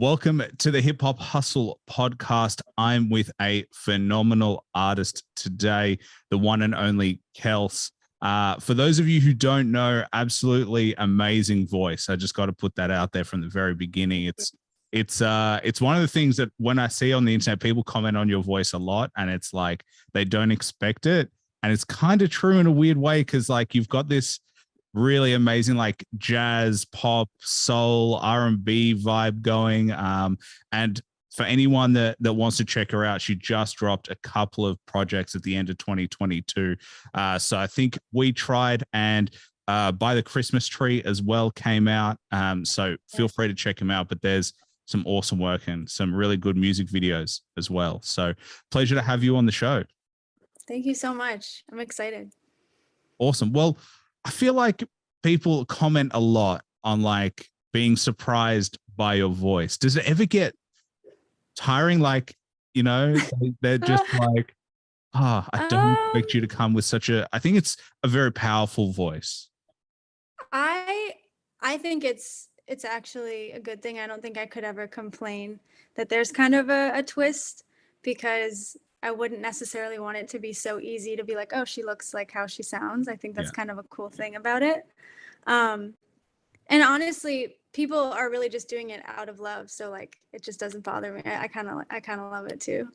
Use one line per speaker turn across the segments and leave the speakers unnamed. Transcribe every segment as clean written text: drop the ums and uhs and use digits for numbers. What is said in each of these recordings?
Welcome to the Hip Hop Hustle podcast. I'm with a phenomenal artist today, the one and only KELS. For those of you who don't know, absolutely amazing voice. I just got to put that out there from the very beginning. It's one of the things that when I see on the internet, people comment on your voice a lot, and it's like they don't expect it, and it's kind of true in a weird way because like you've got this really amazing like jazz, pop, soul, R&B vibe going. And for anyone that wants to check her out, she just dropped a couple of projects at the end of 2022. So I think We Tried and By the Christmas Tree as well came out. So feel free to check them out. But there's some awesome work and some really good music videos as well. So pleasure to have you on the show.
Thank you so much. I'm excited.
Awesome. Well, I feel like people comment a lot on like being surprised by your voice. Does it ever get tiring? Like, you know, they're just like, I don't expect you to come with such I think it's a very powerful voice.
I think it's actually a good thing. I don't think I could ever complain that there's kind of a twist, because I wouldn't necessarily want it to be so easy to be like, oh, she looks like how she sounds. I think that's kind of a cool thing about it. And honestly, people are really just doing it out of love. So like, it just doesn't bother me. I kind of love it too.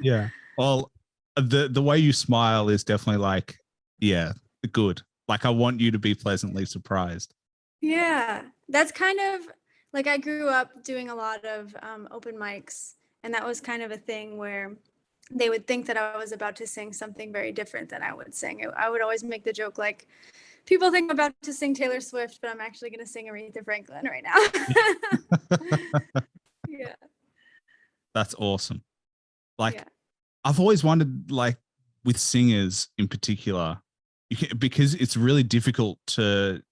Yeah. Well, the way you smile is definitely like, yeah, good. Like I want you to be pleasantly surprised.
Yeah. That's kind of like, I grew up doing a lot of open mics, and that was kind of a thing where they would think that I was about to sing something very different than I would sing. I would always make the joke like, people think I'm about to sing Taylor Swift, but I'm actually going to sing Aretha Franklin right now. Yeah.
That's awesome. Like, I've always wondered, like with singers in particular, because it's really difficult to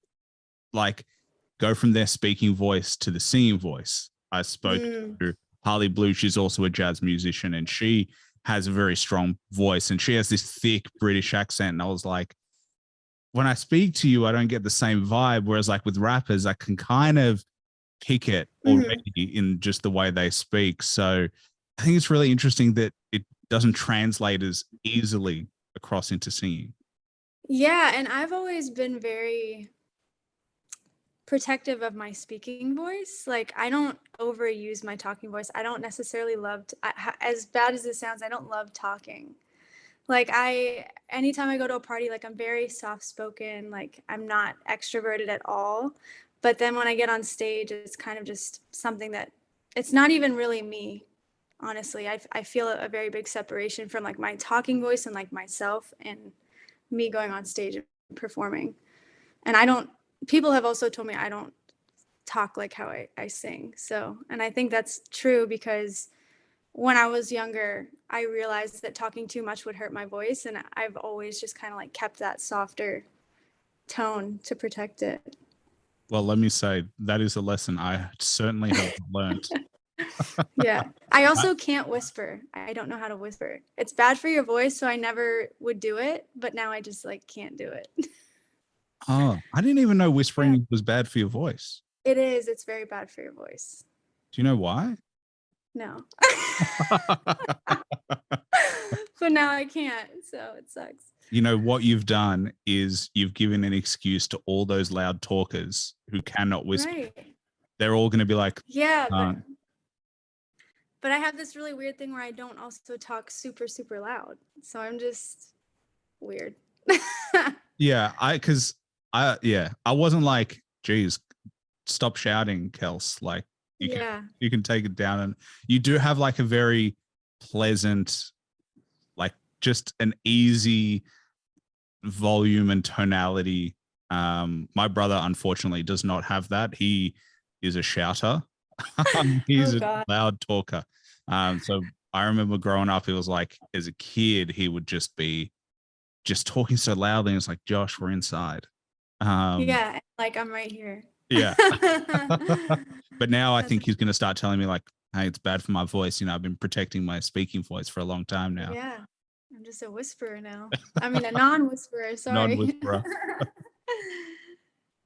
like go from their speaking voice to the singing voice. I spoke to Harley Blue. She's also a jazz musician, and she has a very strong voice, and she has this thick British accent. And I was like, when I speak to you, I don't get the same vibe. Whereas like with rappers, I can kind of pick it already in just the way they speak. So I think it's really interesting that it doesn't translate as easily across into singing.
Yeah. And I've always been very protective of my speaking voice. Like, I don't overuse my talking voice. I don't necessarily love as bad as it sounds, I don't love talking. Like, anytime I go to a party, like I'm very soft spoken, like I'm not extroverted at all. But then when I get on stage, it's kind of just something that it's not even really me. Honestly, I feel a very big separation from like my talking voice and like myself and me going on stage and performing. And people have also told me I don't talk like how I sing. So, and I think that's true, because when I was younger, I realized that talking too much would hurt my voice. And I've always just kind of like kept that softer tone to protect it.
Well, let me say that is a lesson I certainly have learned.
Yeah. I also can't whisper. I don't know how to whisper. It's bad for your voice, so I never would do it. But now I just like can't do it.
Oh, I didn't even know whispering was bad for your voice.
It is. It's very bad for your voice.
Do you know why?
No. But now I can't, so it sucks.
You know, what you've done is you've given an excuse to all those loud talkers who cannot whisper. Right. They're all going to be like,
yeah, but I have this really weird thing where I don't also talk super, super loud. So I'm just weird.
Yeah, I wasn't like, geez, stop shouting, KELS. Like you can take it down. And you do have like a very pleasant, like just an easy volume and tonality. My brother, unfortunately, does not have that. He is a shouter. He's a loud talker. So I remember growing up, it was like, as a kid, he would just be just talking so loudly. And it's like, Josh, we're inside.
Yeah, like I'm right here.
Yeah. But now I think he's going to start telling me like, hey, it's bad for my voice. You know, I've been protecting my speaking voice for a long time now.
Yeah. I'm just a whisperer now. I mean, a non-whisperer. Sorry.
Non-whisperer.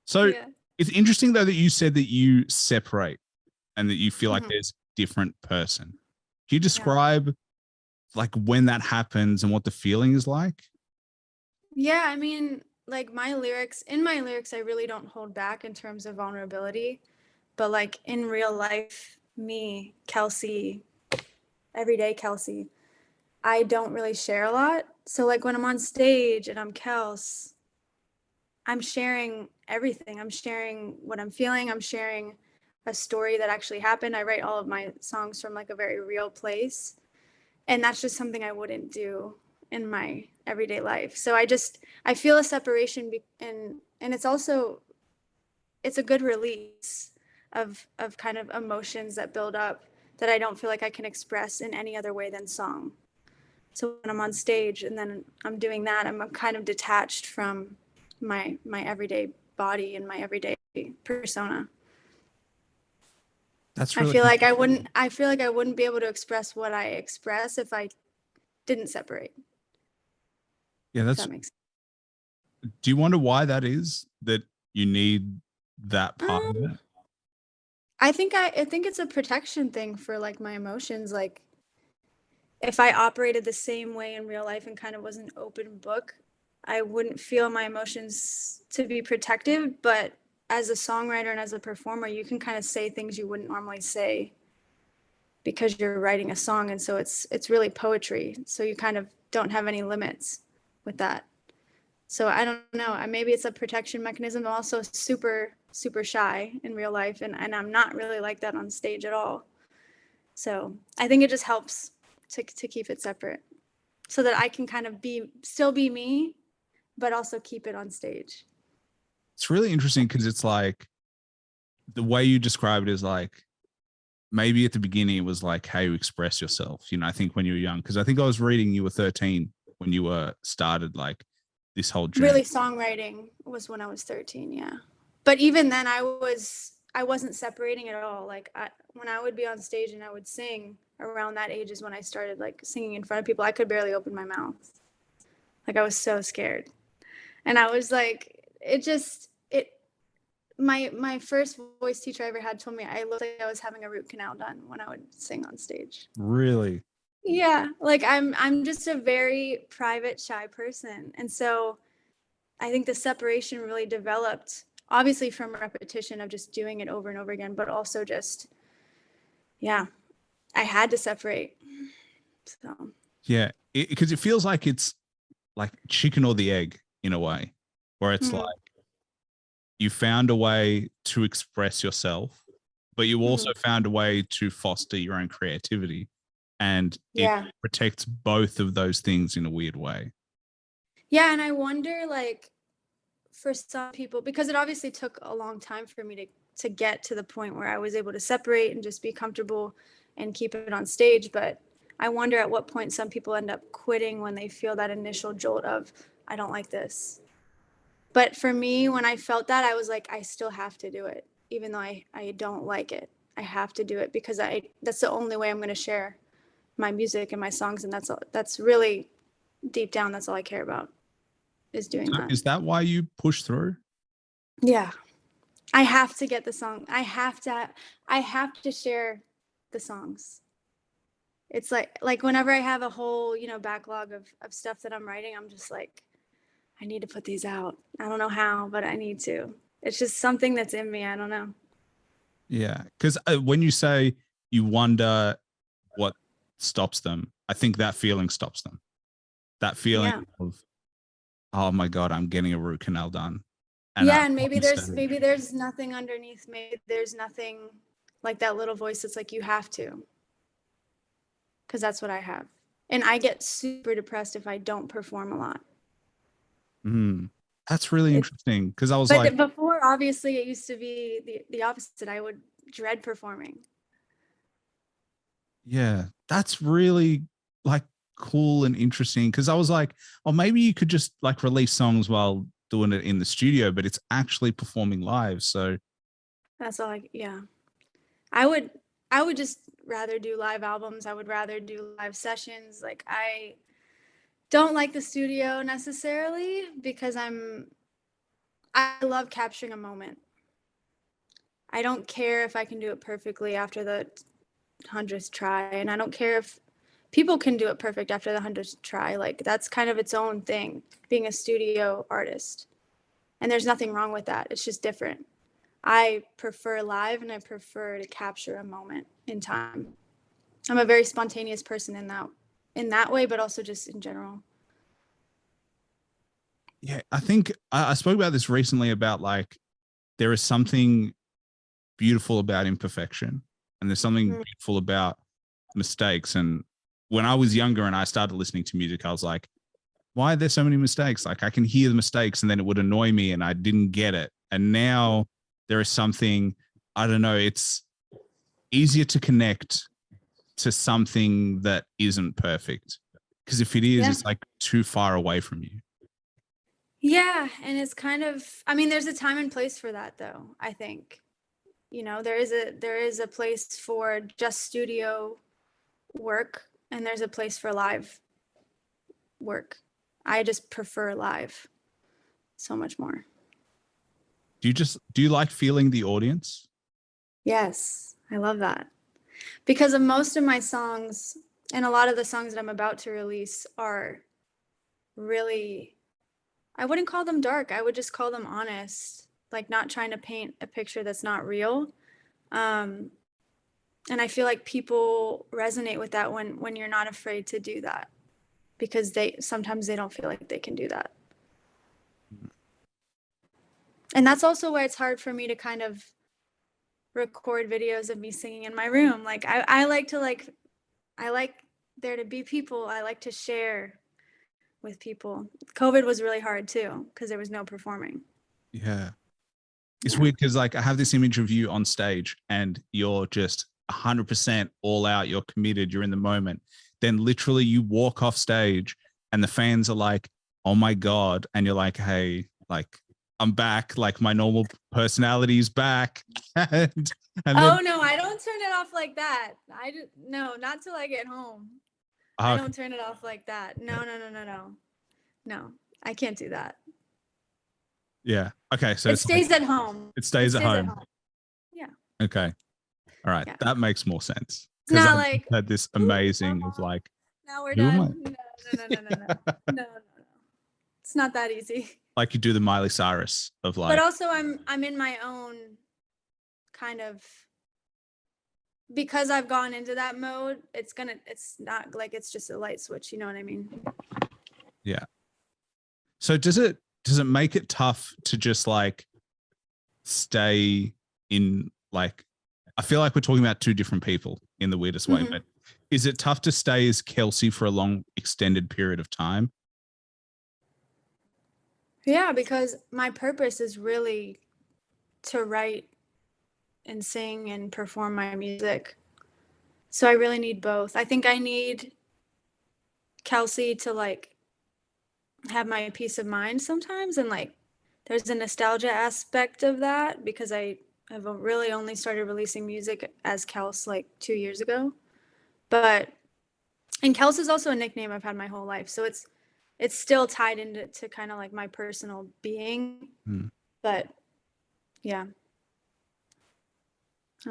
So it's interesting though that you said that you separate and that you feel like
Mhm.
there's a different person. Can you
Yeah.
describe like when that happens and what the feeling is like?
Yeah, I mean, like in my lyrics, I really don't hold back in terms of vulnerability. But like in real life, me, Kelsey, everyday Kelsey, I don't really share a lot. So like when I'm on stage and I'm Kels, I'm sharing everything. I'm sharing what I'm feeling. I'm sharing a story that actually happened. I write all of my songs from like a very real place. And that's just something I wouldn't do in my everyday life. So I feel a separation and it's a good release of kind of emotions that build up that I don't feel like I can express in any other way than song. So when I'm on stage and then I'm doing that, I'm kind of detached from my everyday body and my everyday persona.
That's
I
really
feel like I wouldn't be able to express what I express if I didn't separate.
yeah.
If
That's.
that makes sense.
Do you wonder why that is? That you need that part of
Um,
it?
I think it's a protection thing for like my emotions. Like if I operated the same way in real life and kind of was an open book, I wouldn't feel my emotions to be protective. But as a songwriter and as a performer, you can kind of say things you wouldn't normally say because you're writing a song, and so it's really poetry. So you kind of don't have any limits with that. So I don't know. Maybe it's a protection mechanism. I'm also super shy in real life, and I'm not really like that on stage at all. So I think it just helps to keep it separate so that I can kind of still be me, but also keep it on stage.
It's really interesting because it's like the way you describe it is like maybe at the beginning it was like how you express yourself. You know, I think when you were young, because I think I was reading you were 13 when you were started like this whole journey.
Really, songwriting was when I was 13, yeah. But even then, I wasn't separating at all. Like when I would be on stage and I would sing around that age is when I started like singing in front of people. I could barely open my mouth. Like I was so scared, and I was like, it. My first voice teacher I ever had told me I looked like I was having a root canal done when I would sing on stage.
Really?
Yeah, like I'm just a very private, shy person, and so I think the separation really developed obviously from repetition of just doing it over and over again, but also just, yeah, I had to separate. So,
Yeah. Because it feels like it's like chicken or the egg in a way, where it's like
mhm,
you found a way to express yourself, but you also
mhm.
found a way to foster your own creativity. And it
Yeah.
protects both of those things in a weird way.
Yeah. And I wonder, like, for some people, because it obviously took a long time for me to get to the point where I was able to separate and just be comfortable and keep it on stage. But I wonder at what point some people end up quitting when they feel that initial jolt of, I don't like this. But for me, when I felt that, I was like, I still have to do it, even though I don't like it. I have to do it because that's the only way I'm going to share my music and my songs. And that's really deep down, that's all I care about is doing
So
that.
is that why you push through?
Yeah. I have to get the song. I have to share the songs. It's like whenever I have a whole, backlog of stuff that I'm writing, I'm just like, I need to put these out. I don't know how, but I need to. It's just something that's in me. I don't know.
Yeah. Because when you say you wonder what stops them, I think that feeling stops them. That feeling
Yeah.
of, oh my God, I'm getting a root canal done. And
Yeah,
I'm
and
on stage.
maybe there's nothing underneath. Maybe there's nothing like that little voice that's like you have to, because that's what I have. And I get super depressed if I don't perform a lot.
Mm, that's really
It
interesting because I was like,
But before, obviously, it used to be the opposite. I would dread performing.
yeah, that's really like cool and interesting because I was like, oh, maybe you could just like release songs while doing it in the studio, but it's actually performing live. So
That's all yeah. I would I would just rather do live albums. I would rather do live sessions. Like I don't like the studio necessarily because I love capturing a moment. I don't care if I can do it perfectly after the 100th try, and I don't care if people can do it perfect after the 100th try. Like, that's kind of its own thing, being a studio artist. And there's nothing wrong with that. It's just different. I prefer live, and I prefer to capture a moment in time. I'm a very spontaneous person in that way, but also just in general.
Yeah, I think I spoke about this recently about like there is something beautiful about imperfection, and there's something beautiful about mistakes. And when I was younger and I started listening to music, I was like, why are there so many mistakes? Like, I can hear the mistakes and then it would annoy me and I didn't get it. And now there is something, I don't know, it's easier to connect to something that isn't perfect. Because if it is, it's like too far away from you.
Yeah, and it's kind of, I mean, there's a time and place for that though, I think. You know, there is a place for just studio work, and there's a place for live work. I just prefer live so much more.
Do you like feeling the audience?
Yes, I love that. Because of most of my songs, and a lot of the songs that I'm about to release are really, I wouldn't call them dark. I would just call them honest, like not trying to paint a picture that's not real. And I feel like people resonate with that when you're not afraid to do that, because sometimes they don't feel like they can do that. And that's also why it's hard for me to kind of record videos of me singing in my room. Like I like there to be people. I like to share with people. COVID was really hard too, because there was no performing.
Yeah. It's weird because like I have this image of you on stage and you're just 100% all out, you're committed, you're in the moment. Then literally you walk off stage and the fans are like, oh my God. And you're like, hey, like I'm back, like my normal personality is back. and
oh no, I don't turn it off like that. No, not till I get home. I don't turn it off like that. No, I can't do that.
Yeah. Okay. So
it stays at home.
It stays at home.
Yeah.
Okay. All right. Yeah. That makes more sense.
It's not like
had this amazing of like,
now we're done. No. It's not that easy.
Like you do the Miley Cyrus of like.
But also I'm in my own kind of, because I've gone into that mode, it's not like it's just a light switch, you know what I mean?
Yeah. So does it make it tough to just like stay in, like, I feel like we're talking about two different people in the weirdest way, but is it tough to stay as Kelsey for a long extended period of time?
Yeah, because my purpose is really to write and sing and perform my music. So I really need both. I think I need Kelsey to like have my peace of mind sometimes, and like there's a nostalgia aspect of that, because I have really only started releasing music as Kels like 2 years ago. And Kels is also a nickname I've had my whole life, so it's still tied into kind of like my personal being. But yeah, I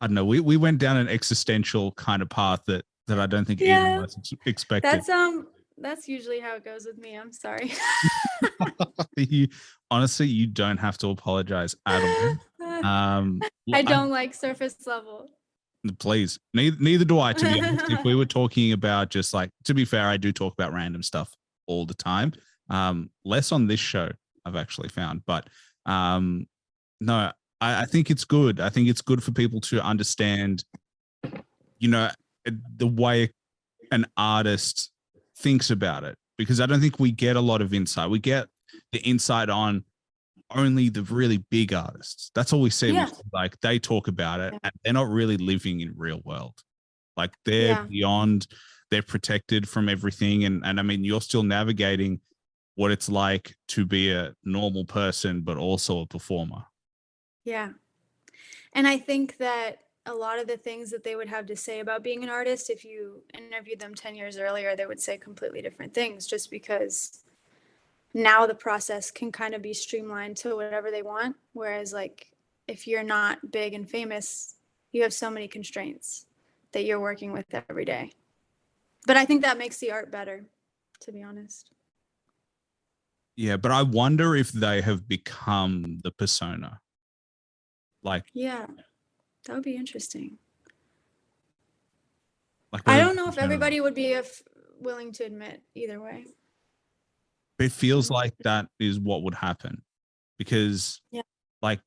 don't know.
We went down an existential kind of path that I don't think either of us expected.
That's usually how it goes with me. I'm sorry.
Honestly, you don't have to apologize at all.
I don't like surface level.
Please, neither do I, to be honest. If we were talking about just like, to be fair, I do talk about random stuff all the time. Less on this show, I've actually found, but no, I think it's good. I think it's good for people to understand, you know, the way an artist thinks about it, because I don't think we get a lot of insight. We get the insight on only the really big artists. That's all we see. Yeah. Like they talk about it and they're not really living in real world. Like they're beyond, they're protected from everything. And I mean, you're still navigating what it's like to be a normal person, but also a performer.
Yeah. And I think that a lot of the things that they would have to say about being an artist, if you interviewed them 10 years earlier, they would say completely different things, just because now the process can kind of be streamlined to whatever they want. Whereas like if you're not big and famous, you have so many constraints that you're working with every day. But I think that makes the art better, to be honest.
Yeah, but I wonder if they have become the persona. Like,
yeah, that would be interesting.
Like
I don't know if everybody would be willing to admit either way.
It feels like that is what would happen, because like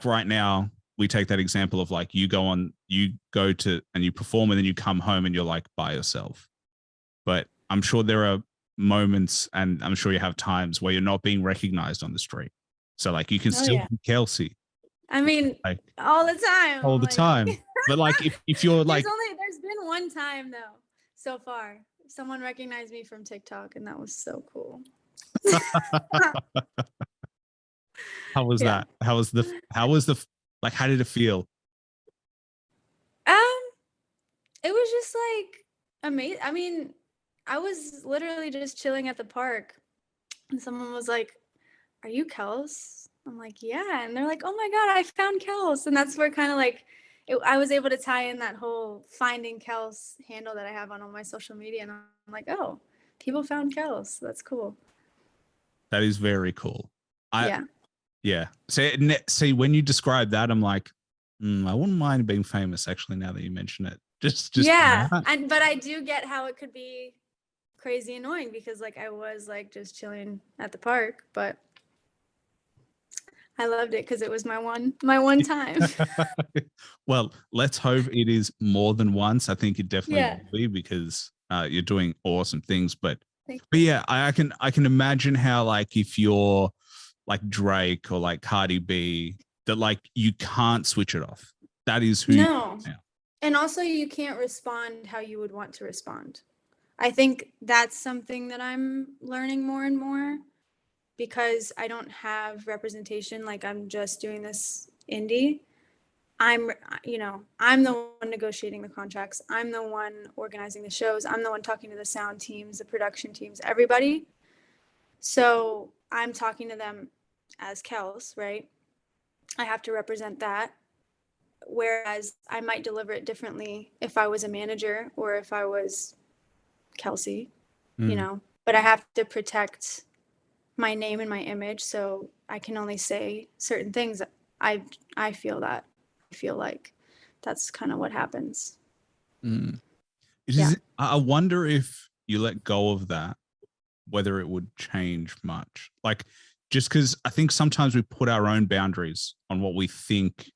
right now we take that example of like you go to and you perform and then you come home and you're like by yourself. But I'm sure there are moments, and I'm sure you have times where you're not being recognized on the street. So like you can still be Kelsey.
I mean, like, all the time.
All the time. But like if you're like
there's been one time though so far. Someone recognized me from TikTok and that was so cool.
How was that? How was the like, how did it feel?
It was just like amazing. I mean, I was literally just chilling at the park and someone was like, "Are you KELS?" I'm like, "Yeah." And they're like, "Oh my God, I found KELS." And that's where kind of like I was able to tie in that whole finding KELS handle that I have on all my social media. And I'm like, oh, people found KELS. That's cool.
That is very cool. Yeah. See, when you describe that, I'm like, I wouldn't mind being famous. Actually, now that you mention it, just
yeah. But I do get how it could be crazy annoying because like I was like just chilling at the park, but I loved it because it was my one time.
Well, let's hope it is more than once. I think it definitely will be, because you're doing awesome things. But yeah, I can imagine how like if you're like Drake or like Cardi B, that like you can't switch it off. That is who you are now.
And also you can't respond how you would want to respond. I think that's something that I'm learning more and more, because I don't have representation. Like I'm just doing this indie. I'm the one negotiating the contracts. I'm the one organizing the shows. I'm the one talking to the sound teams, the production teams, everybody. So I'm talking to them as KELS, right? I have to represent that. Whereas I might deliver it differently if I was a manager or if I was Kelsey, but I have to protect my name and my image. So I can only say certain things. I feel like that's kind of what happens.
I wonder if you let go of that, whether it would change much. Like, just because I think sometimes we put our own boundaries on what we think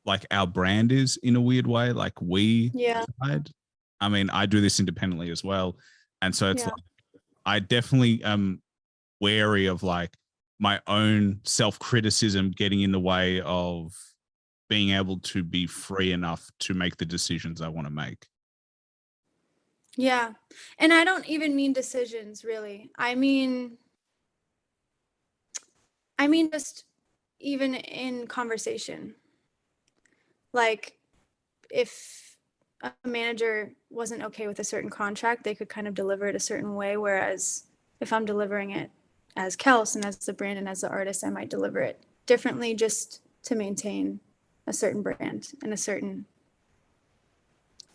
like our brand is in a weird way. Like we decide. I mean, I do this independently as well. And so it's like, I definitely am wary of like my own self-criticism getting in the way of being able to be free enough to make the decisions I want to make.
Yeah. And I don't even mean decisions, really. I mean just even in conversation. Like if a manager wasn't okay with a certain contract, they could kind of deliver it a certain way. Whereas if I'm delivering it as KELS and as the brand and as the artist, I might deliver it differently just to maintain a certain brand and a certain,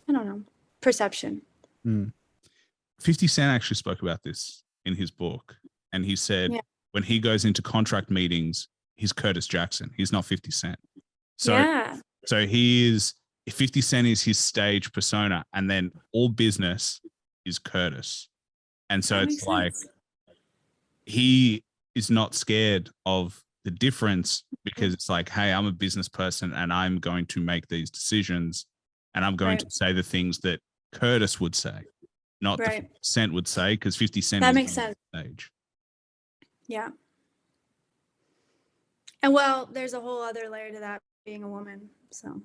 I don't know, perception.
50 Cent actually spoke about this in his book. And he said when he goes into contract meetings, he's Curtis Jackson. He's not 50 Cent. So he is, 50 Cent is his stage persona, and then all business is Curtis. And so it's like he is not scared of the difference, because it's like, hey, I'm a business person and I'm going to make these decisions and I'm going to say the things that Curtis would say, not the 50 Cent would say, because 50 Cent
that makes sense.
Stage.
Yeah. And well, there's a whole other layer to that, being a woman. So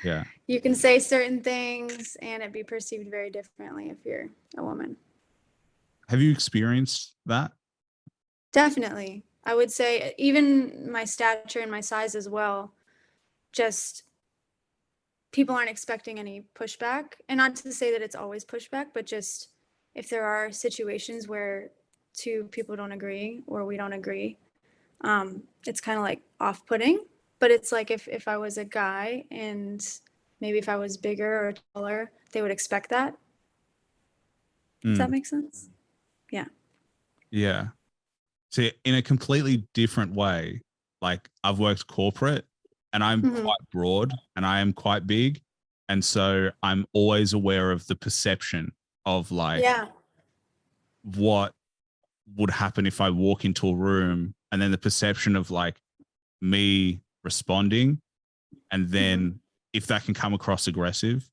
yeah,
you can say certain things and it be perceived very differently if you're a woman.
Have you experienced that?
Definitely. I would say even my stature and my size as well, just people aren't expecting any pushback. And not to say that it's always pushback, but just if there are situations where two people don't agree or we don't agree, It's kind of like off-putting, but it's like if I was a guy and maybe if I was bigger or taller, they would expect that. Does that make sense? Yeah.
Yeah. See, in a completely different way, like I've worked corporate and I'm quite broad and I am quite big. And so I'm always aware of the perception of like what would happen if I walk into a room, and then the perception of like me responding, and then if that can come across aggressive,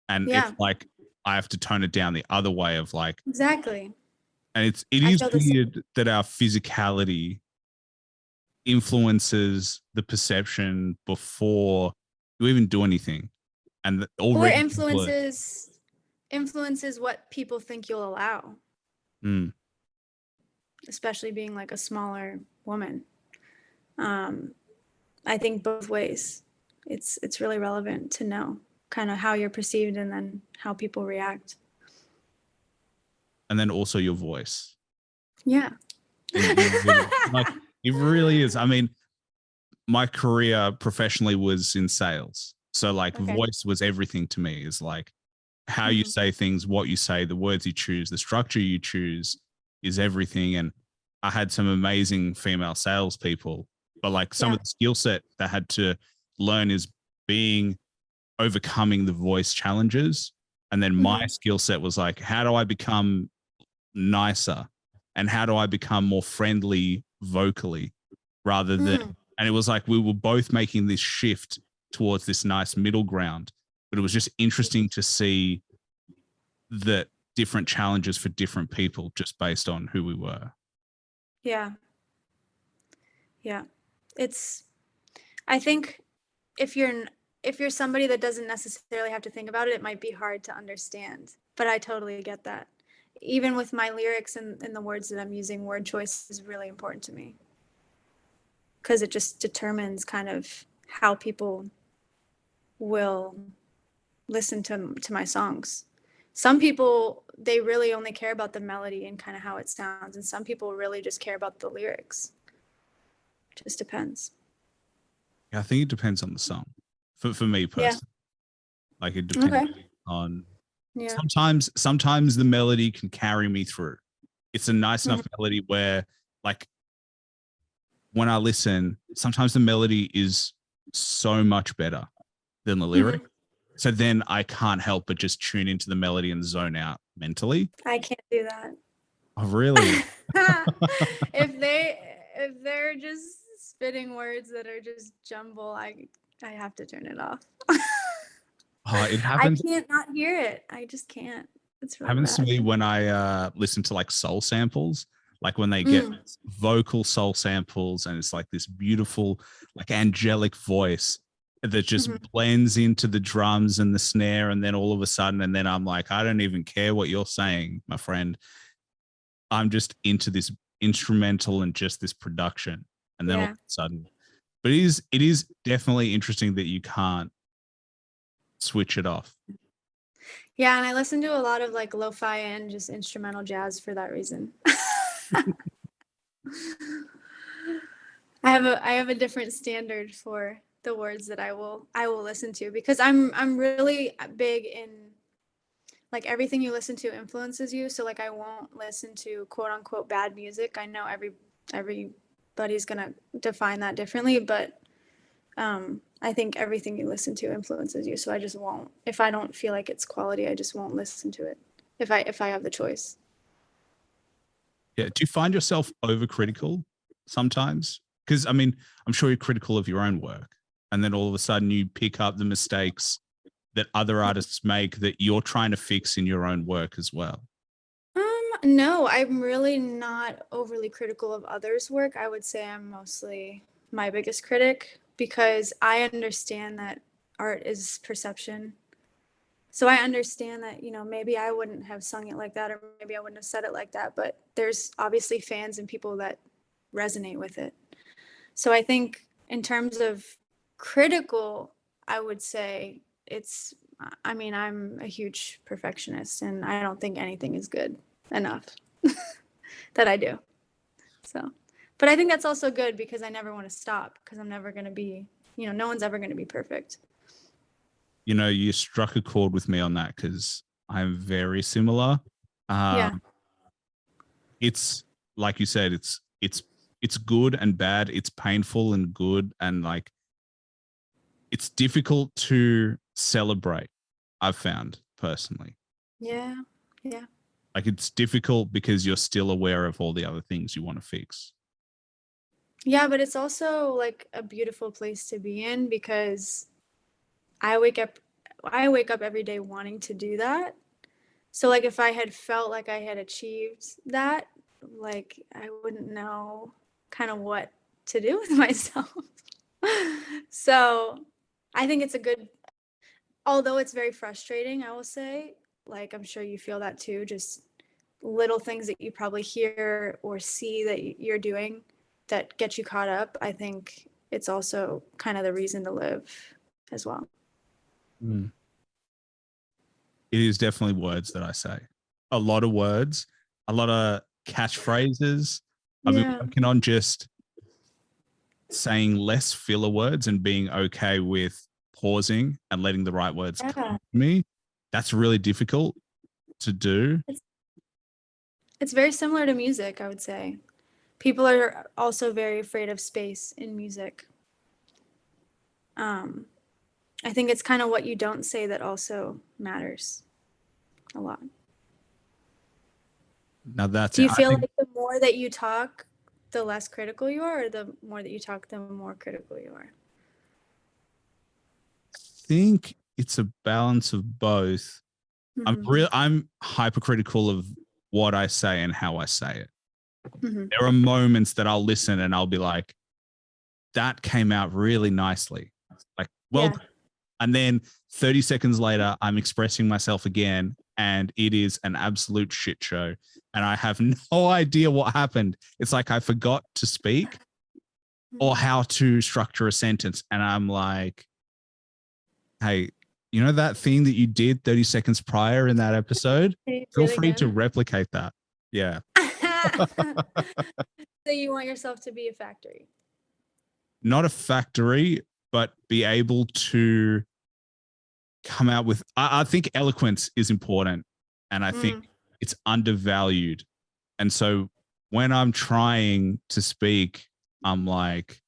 and if like I have to tone it down the other way of like,
Exactly.
and it is weird that our physicality influences the perception before you even do anything, and already
influences what people think you'll allow, especially being like a smaller woman. I think both ways. It's really relevant to know kind of how you're perceived and then how people react.
And then also your voice.
Yeah.
Like it really is. I mean, my career professionally was in sales. So like voice was everything to me, is like how you say things, what you say, the words you choose, the structure you choose is everything. And I had some amazing female salespeople, but like some of the skill set that I had to learn is overcoming the voice challenges. And then my skill set was like, how do I become nicer? And how do I become more friendly vocally rather than, and it was like we were both making this shift towards this nice middle ground. But it was just interesting to see that different challenges for different people just based on who we were.
Yeah. I think if you're somebody that doesn't necessarily have to think about it, it might be hard to understand. But I totally get that. Even with my lyrics and the words that I'm using, word choice is really important to me, because it just determines kind of how people will listen to my songs. Some people, they really only care about the melody and kind of how it sounds, and some people really just care about the lyrics. It just depends.
Yeah, I think it depends on the song. For me personally, like it depends on. Sometimes the melody can carry me through. It's a nice enough melody where, like, when I listen, sometimes the melody is so much better than the lyric. So then I can't help but just tune into the melody and zone out mentally.
I can't do that.
Oh, really?
if they're just spitting words that are just jumble, I have to turn it off.
It happens.
I can't not hear it. I just can't. It's really
happens
bad.
to me when I listen to like soul samples, like when they get vocal soul samples, and it's like this beautiful, like angelic voice that just blends into the drums and the snare, and then all of a sudden, and then I'm like, I don't even care what you're saying, my friend. I'm just into this instrumental and just this production, and then all of a sudden, but it is definitely interesting that you can't switch it off.
Yeah, and I listen to a lot of like lo-fi and just instrumental jazz for that reason. I have a different standard for the words that I will listen to, because I'm really big in, like, everything you listen to influences you. So like I won't listen to quote unquote bad music. I know everybody's gonna define that differently, but I think everything you listen to influences you. So I just won't. If I don't feel like it's quality, I just won't listen to it. If I have the choice.
Yeah. Do you find yourself overcritical sometimes? Because I mean, I'm sure you're critical of your own work, and then all of a sudden you pick up the mistakes that other artists make that you're trying to fix in your own work as well.
No, I'm really not overly critical of others' work. I would say I'm mostly my biggest critic, because I understand that art is perception. So I understand that, maybe I wouldn't have sung it like that, or maybe I wouldn't have said it like that, but there's obviously fans and people that resonate with it. So I think in terms of critical, I would say I'm a huge perfectionist, and I don't think anything is good enough that I do. So, But I think that's also good because I never want to stop because I'm never going to be, no one's ever going to be perfect.
You struck a chord with me on that because I'm very similar.
Yeah.
It's like you said, it's good and bad. It's painful and good, and like it's difficult to celebrate. I've found personally.
Yeah. Yeah.
Like it's difficult because you're still aware of all the other things you want to fix.
Yeah, but it's also like a beautiful place to be in because I wake up every day wanting to do that. So like if I had felt like I had achieved that, like I wouldn't know kind of what to do with myself. So I think it's a good, although it's very frustrating, I will say, like I'm sure you feel that too, just little things that you probably hear or see that you're doing that get you caught up. I think it's also kind of the reason to live as well.
Mm. It is definitely words that I say. A lot of words, a lot of catchphrases. I've been working on just saying less filler words and being okay with pausing and letting the right words come to me. That's really difficult to do.
It's very similar to music, I would say. People are also very afraid of space in music. I think it's kind of what you don't say that also matters a lot.
Now that's
Do
it.
you feel like the more that you talk, the less critical you are, or the more that you talk, the more critical you are?
I think it's a balance of both.
Mm-hmm.
I'm hypercritical of what I say and how I say it.
Mm-hmm.
There are moments that I'll listen and I'll be like, that came out really nicely. Like, well, and then 30 seconds later, I'm expressing myself again, and it is an absolute shit show. And I have no idea what happened. It's like I forgot to speak or how to structure a sentence. And I'm like, hey, you know that thing that you did 30 seconds prior in that episode? Feel free to replicate that. Yeah.
So you want yourself to be a factory?
Not a factory, but be able to come out with, I think eloquence is important, and I think it's undervalued. And so when I'm trying to speak, I'm like,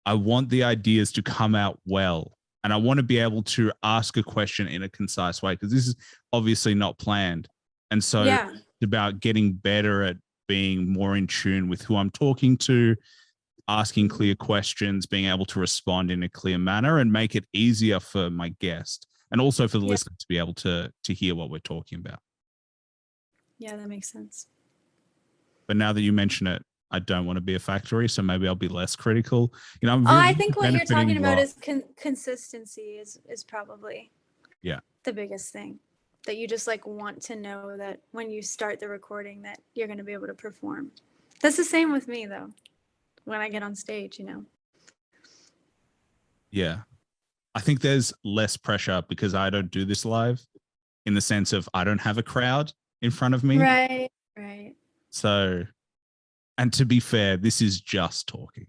I want the ideas to come out well. And I want to be able to ask a question in a concise way because this is obviously not planned. And so it's about getting better at being more in tune with who I'm talking to, asking clear questions, being able to respond in a clear manner and make it easier for my guest and also for the listener to be able to hear what we're talking about.
Yeah, that makes sense.
But now that you mention it, I don't want to be a factory, so maybe I'll be less critical. I'm
really I think what you're talking about is consistency is probably the biggest thing, that you just like want to know that when you start the recording that you're going to be able to perform. That's the same with me though. When I get on stage,
Yeah. I think there's less pressure because I don't do this live in the sense of I don't have a crowd in front of me.
Right.
So, and to be fair, this is just talking.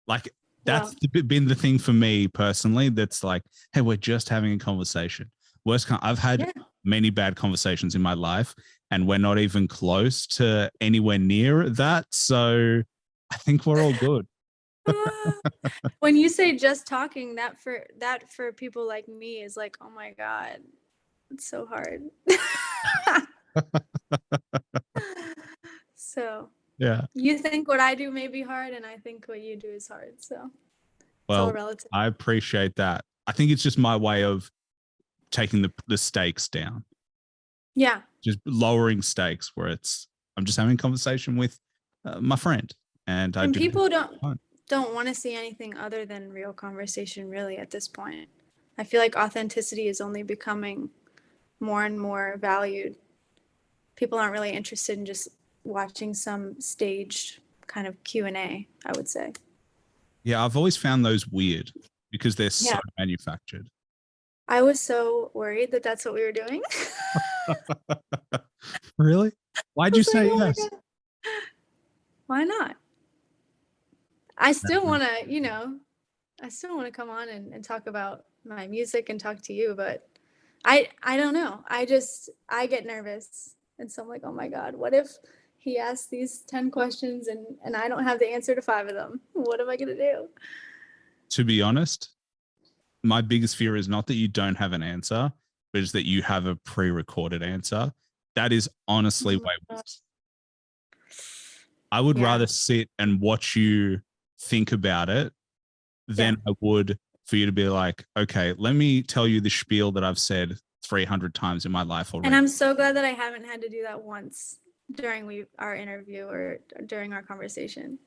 Like that's been the thing for me personally. That's like, hey, we're just having a conversation. I've had many bad conversations in my life and we're not even close to anywhere near that. So I think we're all good.
When you say just talking, that for people like me is like, oh my God, it's so hard. So you think what I do may be hard and I think what you do is hard. So it's all relative.
I appreciate that. I think it's just my way of taking the stakes down.
Yeah.
Just lowering stakes where I'm just having a conversation with my friend. And
people don't want to see anything other than real conversation really at this point. I feel like authenticity is only becoming more and more valued. People aren't really interested in just watching some staged kind of Q&A, I would say.
Yeah, I've always found those weird because they're so manufactured.
I was so worried that that's what we were doing.
Really? Why'd you say yes?
Why not? I still want to, I still want to come on and talk about my music and talk to you, but I don't know. I get nervous. And so I'm like, oh my God, what if he asks these 10 questions and I don't have the answer to 5 of them? What am I going to do?
To be honest, my biggest fear is not that you don't have an answer, but it's that you have a pre-recorded answer. That is honestly way worse. I would rather sit and watch you think about it than I would for you to be like, okay, let me tell you the spiel that I've said 300 times in my life already.
And I'm so glad that I haven't had to do that once during our interview or during our conversation.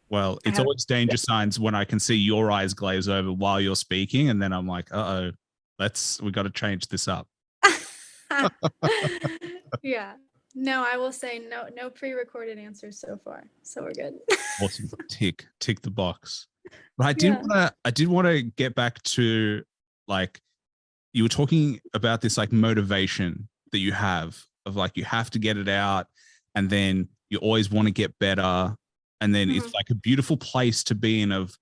Well, it's always danger signs when I can see your eyes glaze over while you're speaking, and then I'm like, we got to change this up.
Yeah. No, I will say no pre-recorded answers so far. So we're good.
Awesome. Tick the box. But I did want to get back to, like, you were talking about this like motivation that you have of like, you have to get it out and then you always want to get better. And then it's like a beautiful place to be in of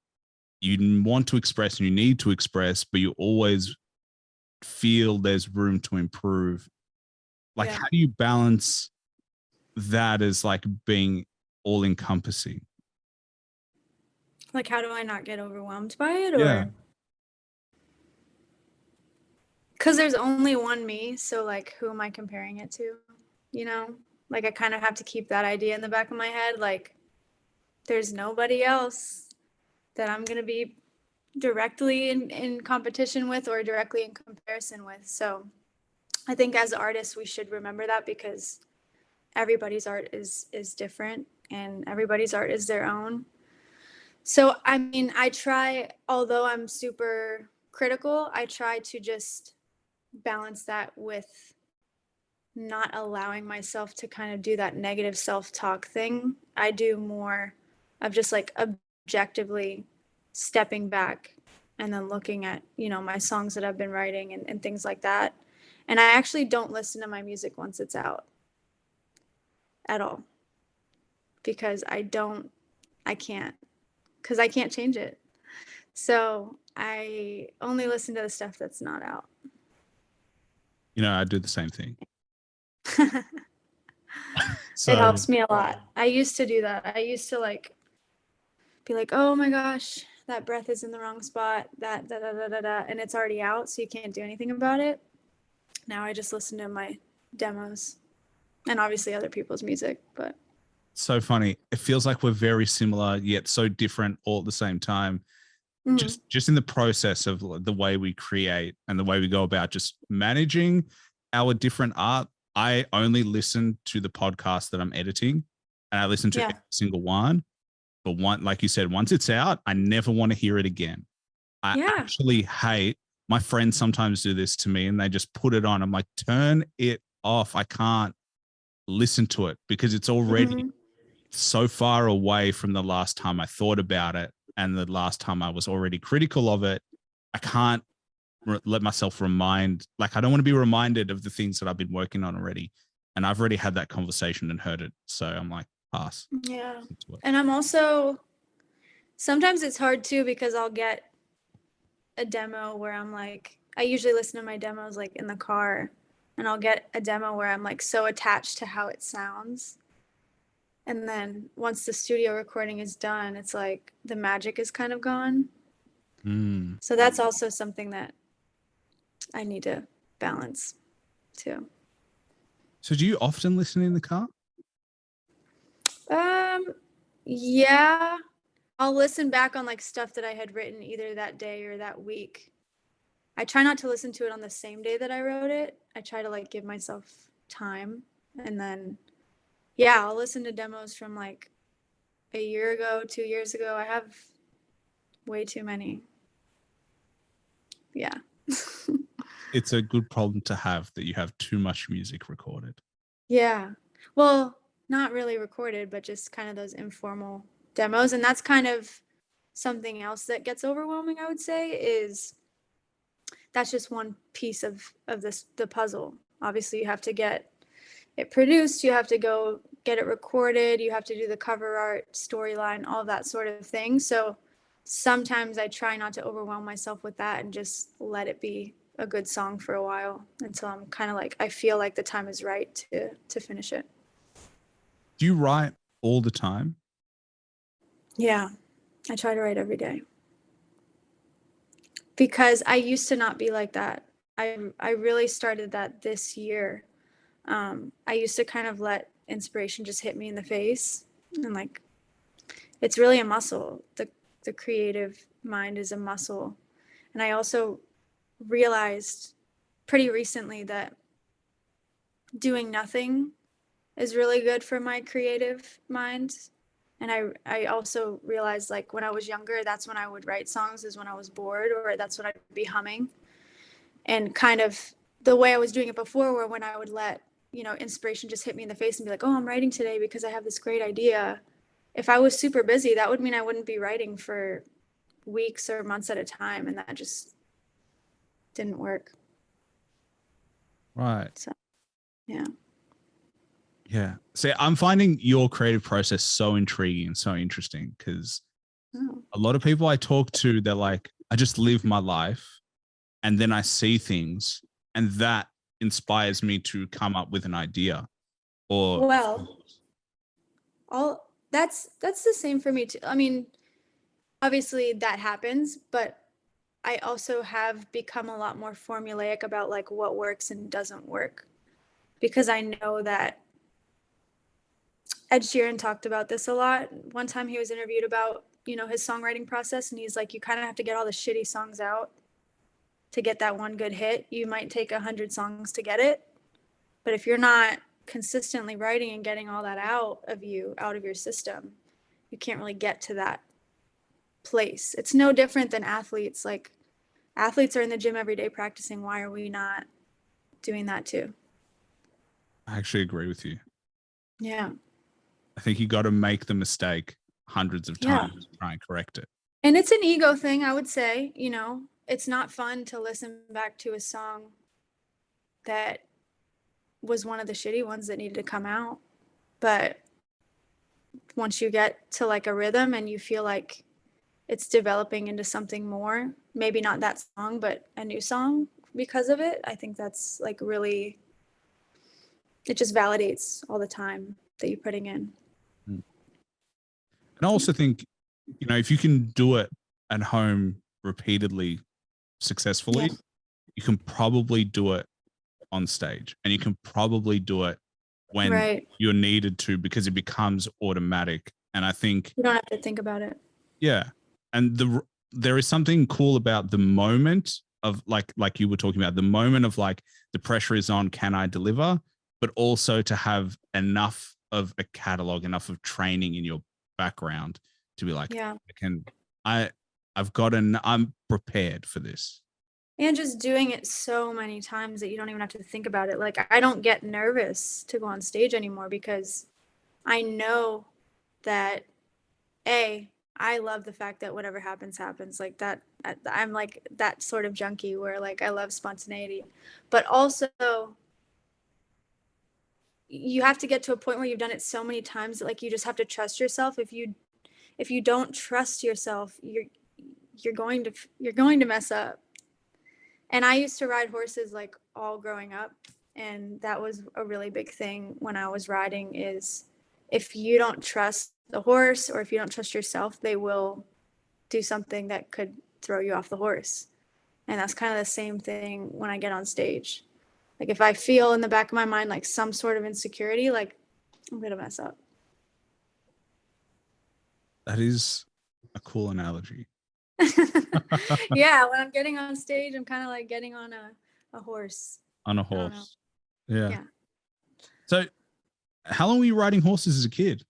you want to express and you need to express, but you always feel there's room to improve. Like, how do you balance that as like being all encompassing?
Like, how do I not get overwhelmed by it? Or because there's only one me, so like, who am I comparing it to? Like, I kind of have to keep that idea in the back of my head. Like, there's nobody else that I'm going to be directly in competition with or directly in comparison with. So I think as artists, we should remember that, because everybody's art is different and everybody's art is their own. So, I mean, I try, although I'm super critical, I try to just balance that with not allowing myself to kind of do that negative self-talk thing. I do more of just like objectively stepping back and then looking at, my songs that I've been writing and things like that. And I actually don't listen to my music once it's out at all, because I can't change it. So I only listen to the stuff that's not out.
I do the same thing.
So, it helps me a lot. I used to do that. I used to be like, oh my gosh, that breath is in the wrong spot, that da da da da da, and it's already out, so you can't do anything about it. Now I just listen to my demos and obviously other people's music. But
so funny. It feels like we're very similar yet so different all at the same time. Just in the process of the way we create and the way we go about just managing our different art. I only listen to the podcast that I'm editing, and I listen to every single one. But like you said, once it's out, I never want to hear it again. I actually hate, my friends sometimes do this to me and they just put it on. I'm like, turn it off. I can't listen to it because it's already so far away from the last time I thought about it and the last time I was already critical of it. I can't let myself I don't want to be reminded of the things that I've been working on already. And I've already had that conversation and heard it. So I'm like, pass.
Yeah. And I'm also, sometimes it's hard too, because I'll get a demo where I'm like, I usually listen to my demos like in the car, and I'll get a demo where I'm like so attached to how it sounds. And then once the studio recording is done, it's like the magic is kind of gone. So that's also something that I need to balance too.
So do you often listen in the car?
Yeah. I'll listen back on like stuff that I had written either that day or that week. I try not to listen to it on the same day that I wrote it. I try to like give myself time. And then, I'll listen to demos from like a year ago, 2 years ago. I have way too many. Yeah.
It's a good problem to have that you have too much music recorded.
Yeah. Well, not really recorded, but just kind of those informal demos. And that's kind of something else that gets overwhelming, I would say, is that's just one piece of the puzzle. Obviously, you have to get it produced. You have to go get it recorded, you have to do the cover art, storyline, all that sort of thing. So sometimes I try not to overwhelm myself with that and just let it be a good song for a while until I'm kind of like, I feel like the time is right to finish it.
Do you write all the time?
Yeah, I try to write every day. Because I used to not be like that. I really started that this year. I used to kind of let inspiration just hit me in the face, and like, it's really a muscle. The creative mind is a muscle. And I also realized pretty recently that doing nothing is really good for my creative mind. And I also realized, like, when I was younger, that's when I would write songs, is when I was bored, or that's when I'd be humming. And kind of the way I was doing it before, where when I would let, inspiration just hit me in the face and be like, oh, I'm writing today because I have this great idea. If I was super busy, that would mean I wouldn't be writing for weeks or months at a time. And that just didn't work.
Right.
So, yeah.
Yeah. See, I'm finding your creative process so intriguing and so interesting, because a lot of people I talk to, they're like, I just live my life and then I see things and that inspires me to come up with an idea. Or
Well, that's the same for me too. I mean, obviously that happens, but I also have become a lot more formulaic about like what works and doesn't work, because I know that Ed Sheeran talked about this a lot. One time he was interviewed about, his songwriting process, and he's like, you kind of have to get all the shitty songs out to get that one good hit. You might take 100 songs to get it, but if you're not consistently writing and getting all that out of your system, you can't really get to that place. It's no different than athletes. Like, athletes are in the gym every day practicing. Why are we not doing that too?
I actually agree with you.
Yeah.
I think you got to make the mistake hundreds of times to try and correct it.
And it's an ego thing, I would say. It's not fun to listen back to a song that was one of the shitty ones that needed to come out. But once you get to like a rhythm and you feel like it's developing into something more, maybe not that song, but a new song because of it, I think that's like really, it just validates all the time that you're putting in.
And I also think, if you can do it at home repeatedly successfully, you can probably do it on stage, and you can probably do it when you're needed to, because it becomes automatic. And I think
you don't have to think about it.
Yeah. And there is something cool about the moment of like you were talking about, the moment of like, the pressure is on, can I deliver? But also to have enough of a catalog, enough of training in your background to be like, I'm prepared for this.
And just doing it so many times that you don't even have to think about it. Like, I don't get nervous to go on stage anymore, because I know that I love the fact that whatever happens, happens. Like that, I'm like that sort of junkie where like I love spontaneity, but also you have to get to a point where you've done it so many times that like you just have to trust yourself. If you don't trust yourself, you're going to mess up. And I used to ride horses like all growing up, and that was a really big thing when I was riding, is if you don't trust the horse, or if you don't trust yourself, they will do something that could throw you off the horse. And that's kind of the same thing when I get on stage. Like, if I feel in the back of my mind like some sort of insecurity, like, I'm gonna mess up.
That is a cool analogy.
Yeah, when I'm getting on stage, I'm kind of like getting on a horse.
On a horse. Yeah. So how long were you riding horses as a kid?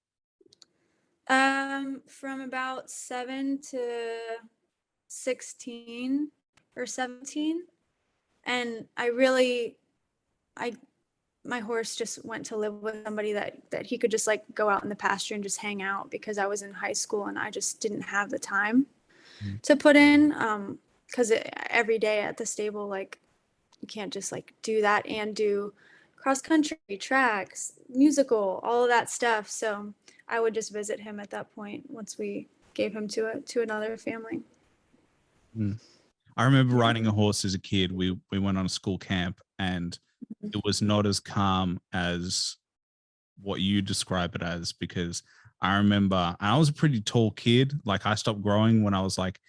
From about 7 to 16 or 17. And my horse just went to live with somebody that he could just like go out in the pasture and just hang out, because I was in high school and I just didn't have the time to put in, because every day at the stable, like, you can't just like do that and do cross country, tracks, musical, all of that stuff. So I would just visit him at that point once we gave him to another family.
I remember riding a horse as a kid. We went on a school camp, and it was not as calm as what you describe it as, because I remember I was a pretty tall kid. Like, I stopped growing when I was like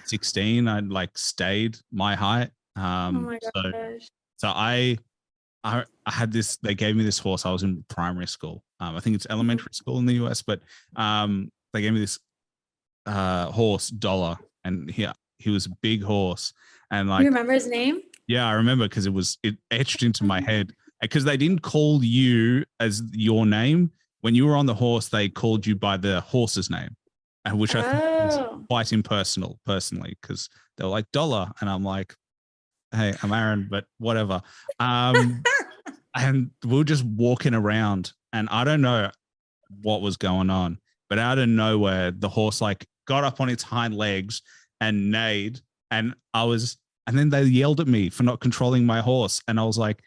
16. I like stayed my height.
Oh my
So,
gosh.
so I had this. They gave me this horse. I was in primary school. I think it's elementary school in the US, but they gave me this horse, Dollar, and he was a big horse, and like,
You remember his name?
yeah, I remember, because it etched into my head, because they didn't call you as your name when you were on the horse. They called you by the horse's name, which I think was quite impersonal, personally, because they were like, Dollar, and I'm like, hey, I'm Aaron, but whatever. And we were just walking around, and I don't know what was going on, but out of nowhere, the horse like got up on its hind legs and neighed, and then they yelled at me for not controlling my horse, and I was like,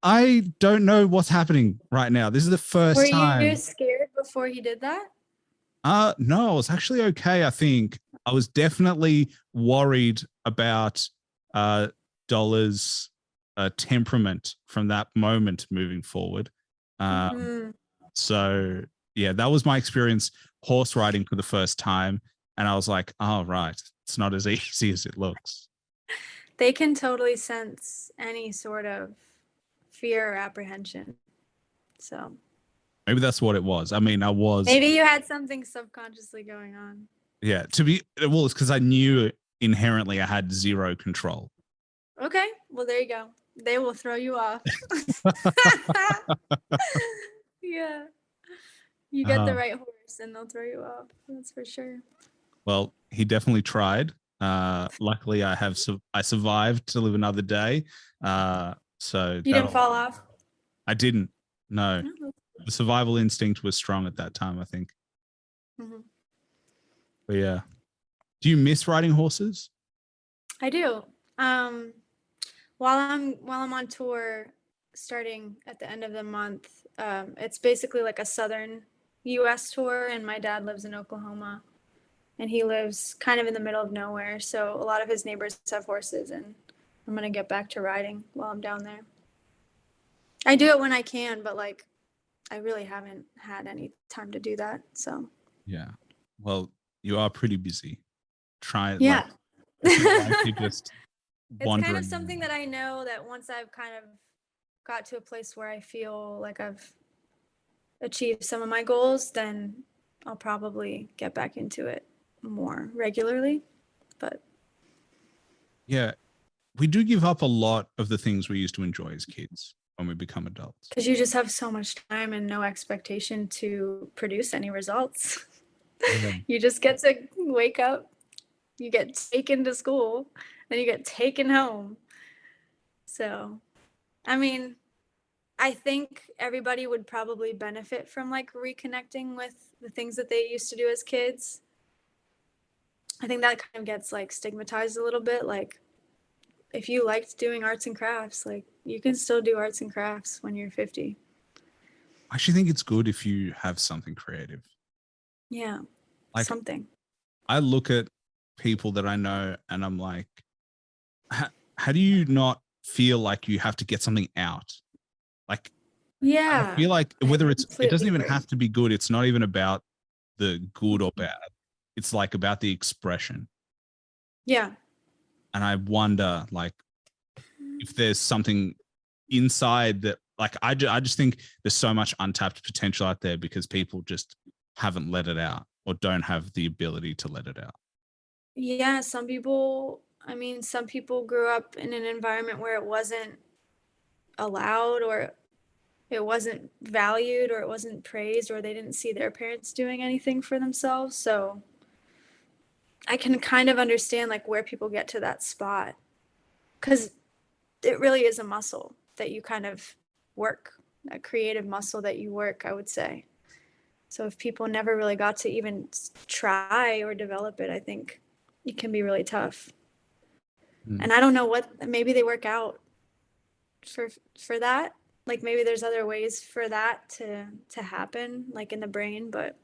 I don't know what's happening right now. This is the first time.
Were you scared before he did that?
No, I was actually okay. I think I was definitely worried about Dollar's temperament from that moment moving forward. So yeah, that was my experience horse riding for the first time, and I was like, oh right, it's not as easy as it looks.
They can totally sense any sort of fear or apprehension. So
maybe that's what it was. I mean,
maybe you had something subconsciously going on.
Yeah, it's because I knew inherently I had zero control.
Okay, well, there you go. They will throw you off. Yeah. You get the right horse and they'll throw you off. That's for sure.
Well, he definitely tried. Luckily, I survived to live another day. So
you didn't fall off?
I didn't. No. The survival instinct was strong at that time, I think. But yeah. Do you miss riding horses?
I do. While I'm on tour starting at the end of the month, it's basically like a southern US tour, and my dad lives in Oklahoma, and he lives kind of in the middle of nowhere, so a lot of his neighbors have horses, and I'm gonna get back to riding while I'm down there. I do it when I can, but like I really haven't had any time to do that. So
yeah, well, you are pretty busy.
Yeah.
You just
it's kind of something that I know that once I've kind of got to a place where I feel like I've achieved some of my goals, then I'll probably get back into it more regularly. But
yeah, we do give up a lot of the things we used to enjoy as kids when we become adults.
Because you just have so much time and no expectation to produce any results. Yeah. You just get to wake up, you get taken to school, then you get taken home. So, I mean, I think everybody would probably benefit from like reconnecting with the things that they used to do as kids. I think that kind of gets like stigmatized a little bit. Like, if you liked doing arts and crafts, like you can still do arts and crafts when you're 50.
I actually think it's good if you have something creative.
Yeah, like, something.
I look at people that I know and I'm like, how do you not feel like you have to get something out? Like, yeah, I feel like whether it doesn't even have to be good. It's not even about the good or bad. It's like about the expression.
Yeah.
And I wonder, like, if there's something inside that, like, I just think there's so much untapped potential out there because people just haven't let it out or don't have the ability to let it out.
Yeah, some people grew up in an environment where it wasn't allowed, or it wasn't valued, or it wasn't praised, or they didn't see their parents doing anything for themselves. So I can kind of understand like where people get to that spot, because it really is a muscle that you kind of work, a creative muscle that you work, I would say. So if people never really got to even try or develop it, I think it can be really tough. And I don't know maybe they work out for that, like maybe there's other ways for that to happen, like in the brain, but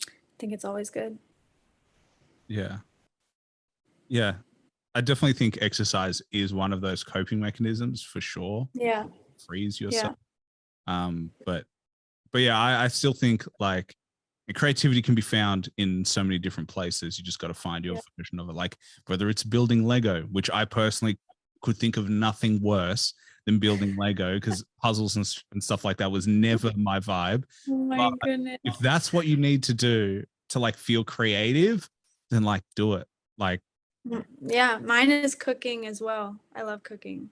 I think it's always good.
Yeah. Yeah. I definitely think exercise is one of those coping mechanisms for sure.
Yeah.
Frees
Yeah.
yourself. But yeah, I still think like creativity can be found in so many different places. You just got to find your version of it. Like whether it's building Lego, which I personally could think of nothing worse than building Lego, because puzzles and stuff like that was never my vibe.
Oh my
But
goodness.
if that's what you need to do to like feel creative, then like do it. Like,
yeah, mine is cooking as well. I love cooking.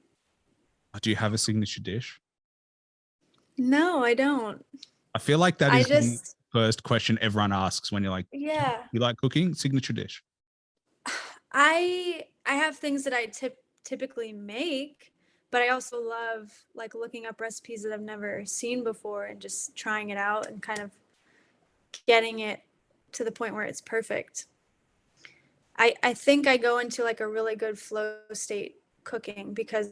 do you have a signature dish?
No, I don't.
I feel like that
I
is the
just,
first question everyone asks when you're like,
yeah.
you like cooking? Signature dish.
I have things that I typically make, but I also love like looking up recipes that I've never seen before and just trying it out and kind of getting it to the point where it's perfect. I think I go into like a really good flow state cooking because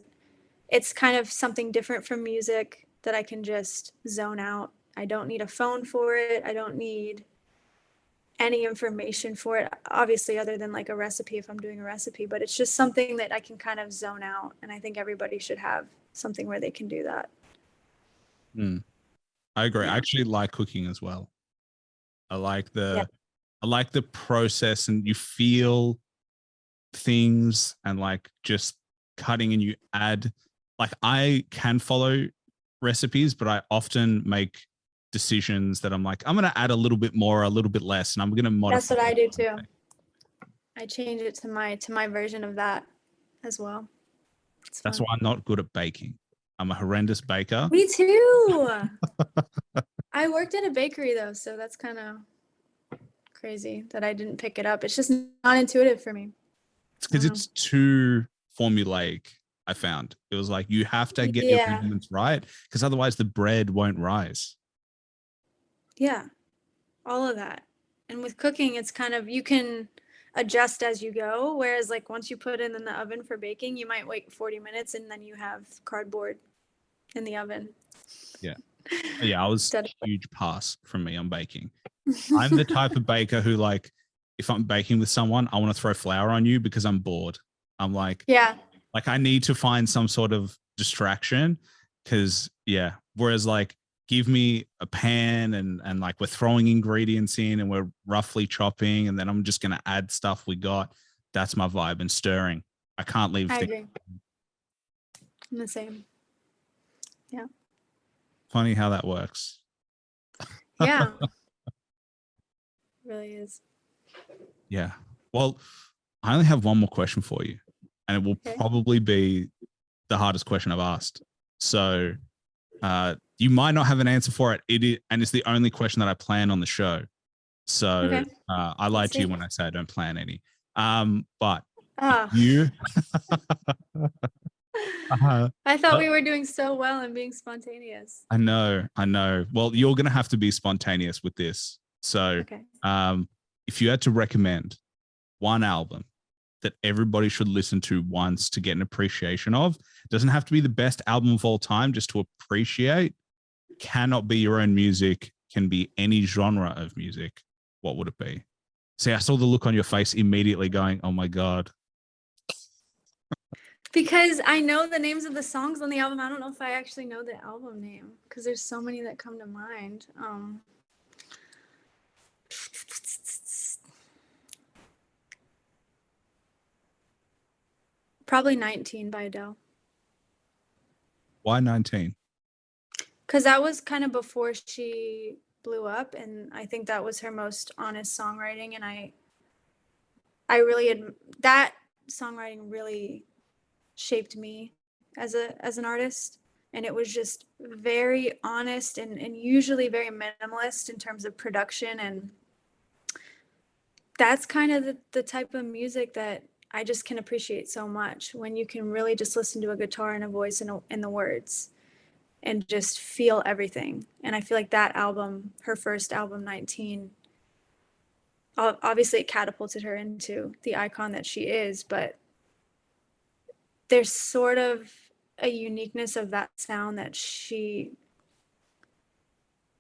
it's kind of something different from music that I can just zone out. I don't need a phone for it. I don't need any information for it, obviously, other than like a recipe if I'm doing a recipe, but it's just something that I can kind of zone out. And I think everybody should have something where they can do that.
I agree.
Yeah.
I actually like cooking as well. I like
Yeah.
the process, and you feel things and like just cutting, and you add, like I can follow recipes, but I often make decisions that I'm like, I'm going to add a little bit more, a little bit less, and I'm going to modify.
That's what I do too. I change it to my version of that as well.
That's why I'm not good at baking. I'm a horrendous baker.
Me too. I worked at a bakery though, so that's kind of crazy that I didn't pick it up. It's just not intuitive for me.
It's because it's too formulaic. I found it was like you have to get your measurements right, because otherwise the bread won't rise.
Yeah, all of that. And with cooking, it's kind of, you can adjust as you go. Whereas like once you put it in the oven for baking, you might wait 40 minutes and then you have cardboard in the oven.
Yeah. Yeah, I was a huge pass from me on baking. I'm the type of baker who, like, if I'm baking with someone, I want to throw flour on you because I'm bored. I'm like,
yeah,
like I need to find some sort of distraction, because whereas like give me a pan and like we're throwing ingredients in and we're roughly chopping and then I'm just going to add stuff we got. That's my vibe. And stirring. I can't leave
I
things.
agree. I'm the same. Yeah.
Funny how that works.
Yeah. It really is.
Yeah. Well, I only have one more question for you, and it will probably be the hardest question I've asked. So you might not have an answer for it. And it's the only question that I plan on the show. So I lied to you when I say I don't plan any. But you
I thought we were doing so well and being spontaneous.
I know. Well, you're gonna have to be spontaneous with this. So if you had to recommend one album that everybody should listen to once to get an appreciation of, doesn't have to be the best album of all time, just to appreciate, cannot be your own music, can be any genre of music, what would it be? See, I saw the look on your face immediately going, oh my God.
Because I know the names of the songs on the album. I don't know if I actually know the album name because there's so many that come to mind. Probably 19 by Adele.
Why 19?
Because that was kind of before she blew up, and I think that was her most honest songwriting. And I really that songwriting really shaped me as an artist, and it was just very honest and usually very minimalist in terms of production, and that's kind of the type of music that I just can appreciate so much, when you can really just listen to a guitar and a voice and the words and just feel everything. And I feel like that album, her first album, 19, obviously it catapulted her into the icon that she is, but there's sort of a uniqueness of that sound that she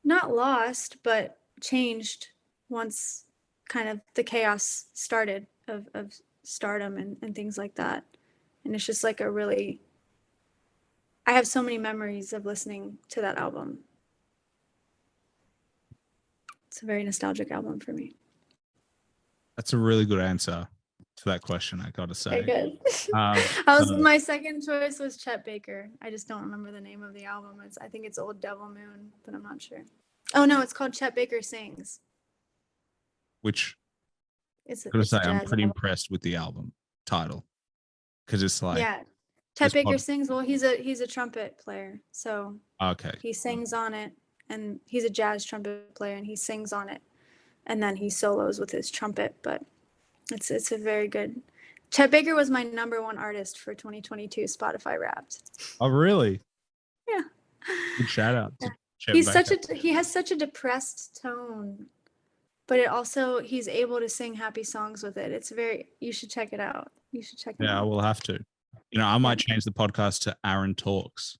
not lost, but changed once kind of the chaos started of stardom and things like that. And it's just like I have so many memories of listening to that album. It's a very nostalgic album for me.
That's a really good answer to that question, I gotta say.
Very good. My second choice was Chet Baker. I just don't remember the name of the album. I think it's Old Devil Moon, but I'm not sure. Oh no, it's called Chet Baker Sings.
Which
I'm
pretty album. Impressed with the album title, because it's like,
yeah, Chet Baker Sings. Well, he's a trumpet player, so
okay,
he sings on it, and he's a jazz trumpet player, and he sings on it, and then he solos with his trumpet. But it's a very good. Chet Baker was my #1 artist for 2022 Spotify Wrapped.
Oh really?
Yeah.
Good shout out.
Yeah. He has such a depressed tone, but he's able to sing happy songs with it. You should check it out. You should check it out.
Yeah, I will have to. I might change the podcast to Aaron Talks.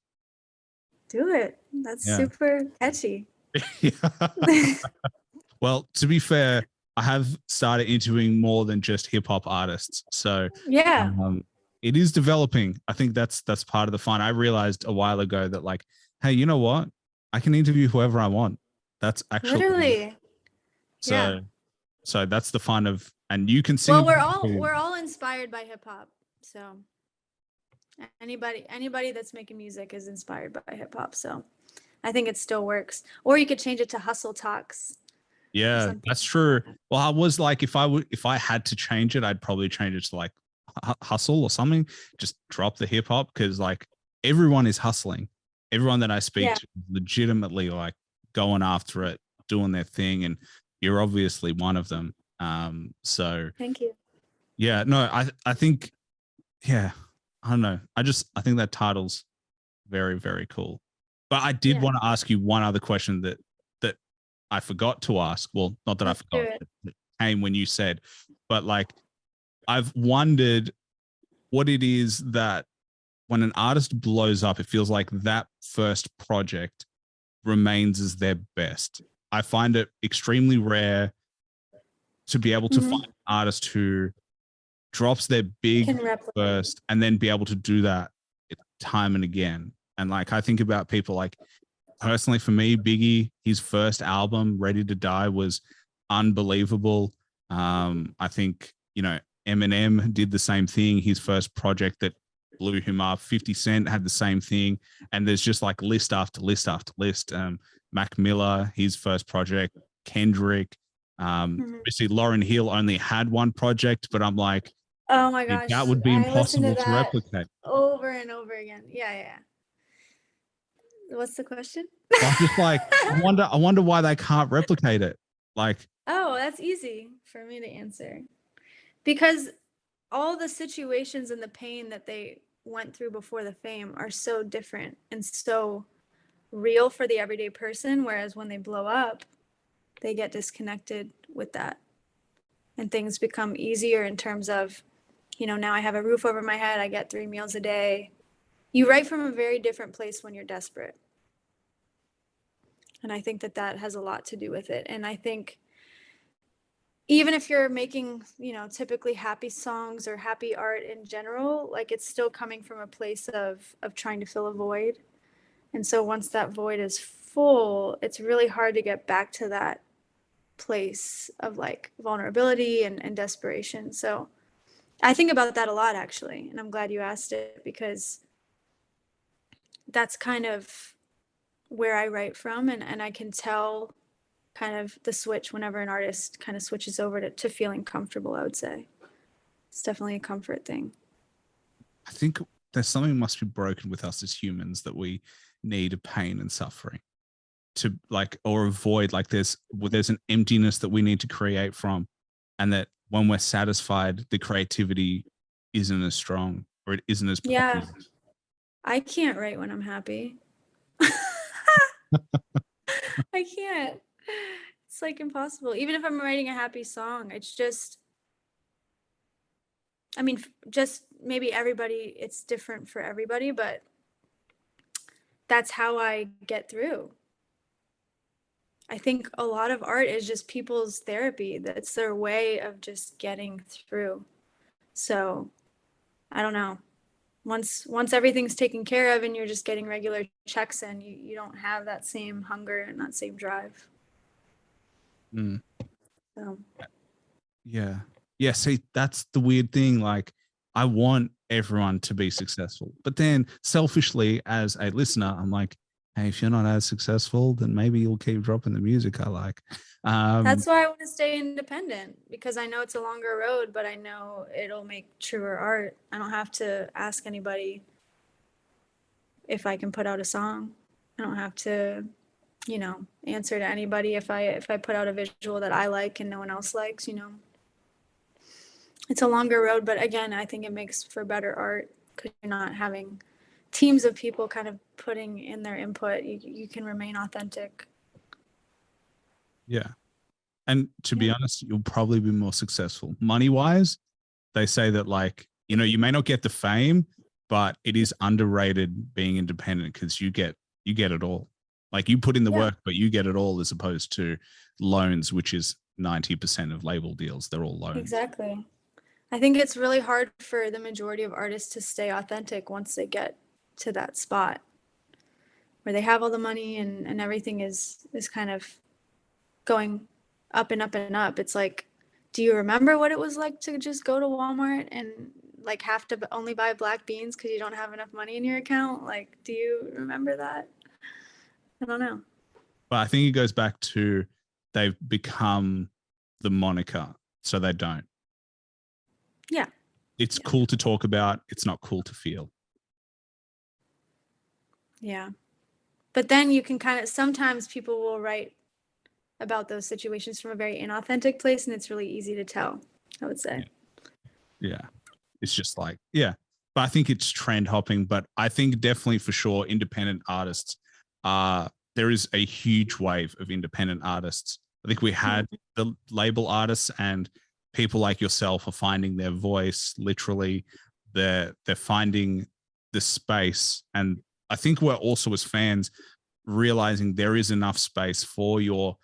Do it. That's super catchy.
Well, to be fair, I have started interviewing more than just hip hop artists. So
yeah,
it is developing. I think that's part of the fun. I realized a while ago that like, hey, you know what? I can interview whoever I want. That's actually
literally.
So that's the fun of, and you can see.
Well, we're all inspired by hip hop. So anybody that's making music is inspired by hip hop. So I think it still works. Or you could change it to Hustle Talks.
Yeah, that's true. Well, I was like, if I had to change it, I'd probably change it to like hustle or something. Just drop the hip hop, because like everyone is hustling. Everyone that I speak to is legitimately like going after it, doing their thing, and you're obviously one of them. So
thank you.
Yeah, no, I think, I don't know. I think that title's very, very cool. But I did want to ask you one other question that I forgot to ask. Well, not that I forgot. It came when you said, but like, I've wondered what it is that when an artist blows up, it feels like that first project remains as their best. I find it extremely rare to be able to find an artist who drops their big first and then be able to do that time and again. And like, I think about people like, personally for me, Biggie, his first album, Ready to Die, was unbelievable. I think, Eminem did the same thing. His first project that blew him up. 50 Cent had the same thing. And there's just like list after list after list. Mac Miller, his first project, Kendrick. Obviously Lauryn Hill only had one project, but I'm like,
oh my gosh,
that would be impossible to replicate.
Over and over again. Yeah. What's the question?
I'm just like, I wonder why they can't replicate it. Like,
oh, that's easy for me to answer. Because all the situations and the pain that they went through before the fame are so different and so real for the everyday person. Whereas when they blow up, they get disconnected with that. And things become easier in terms of, now I have a roof over my head. I get 3 meals a day. You write from a very different place when you're desperate. And I think that has a lot to do with it. And I think even if you're making, typically happy songs or happy art in general, like it's still coming from a place of trying to fill a void. And so once that void is full, it's really hard to get back to that place of like vulnerability and desperation. So I think about that a lot, actually. And I'm glad you asked it, because that's kind of where I write from. And I can tell kind of the switch whenever an artist kind of switches over to feeling comfortable, I would say. It's definitely a comfort thing.
I think there's something must be broken with us as humans, that we need pain and suffering to like, or avoid, like there's an emptiness that we need to create from. And that when we're satisfied, the creativity isn't as strong, or it isn't as
popular. Yeah. I can't write when I'm happy. I can't. It's like impossible. Even if I'm writing a happy song, it's just, just maybe it's different for everybody, but that's how I get through. I think a lot of art is just people's therapy. That's their way of just getting through. So I don't know. Once everything's taken care of and you're just getting regular checks in, you don't have that same hunger and that same drive.
Mm.
So
Yeah. Yeah. See, that's the weird thing. Like, I want everyone to be successful, but then selfishly, as a listener, I'm like, hey, if you're not as successful, then maybe you'll keep dropping the music I like.
That's why I want to stay independent, because I know it's a longer road, but I know it'll make truer art. I don't have to ask anybody if I can put out a song. I don't have to, answer to anybody if I put out a visual that I like and no one else likes. It's a longer road, but again, I think it makes for better art because you're not having teams of people kind of putting in their input. You can remain authentic.
Yeah. And to be honest, you'll probably be more successful money wise. They say that, like, you may not get the fame, but it is underrated being independent because you get it all. Like, you put in the work, but you get it all, as opposed to loans, which is 90% of label deals. They're all loans.
Exactly. I think it's really hard for the majority of artists to stay authentic once they get to that spot where they have all the money and everything is kind of going up and up and up. It's like, do you remember what it was like to just go to Walmart and like have to only buy black beans because you don't have enough money in your account? Like, do you remember that? I don't know.
But I think it goes back to they've become the moniker, so they don't.
Yeah.
It's cool to talk about. It's not cool to feel.
Yeah. But then you can sometimes people will write about those situations from a very inauthentic place, and it's really easy to tell, I would say.
Yeah. It's just like, yeah. But I think it's trend hopping. But I think definitely for sure, independent artists there is a huge wave of independent artists. I think we had the label artists, and people like yourself are finding their voice. Literally, they're finding the space. And I think we're also, as fans, realizing there is enough space for your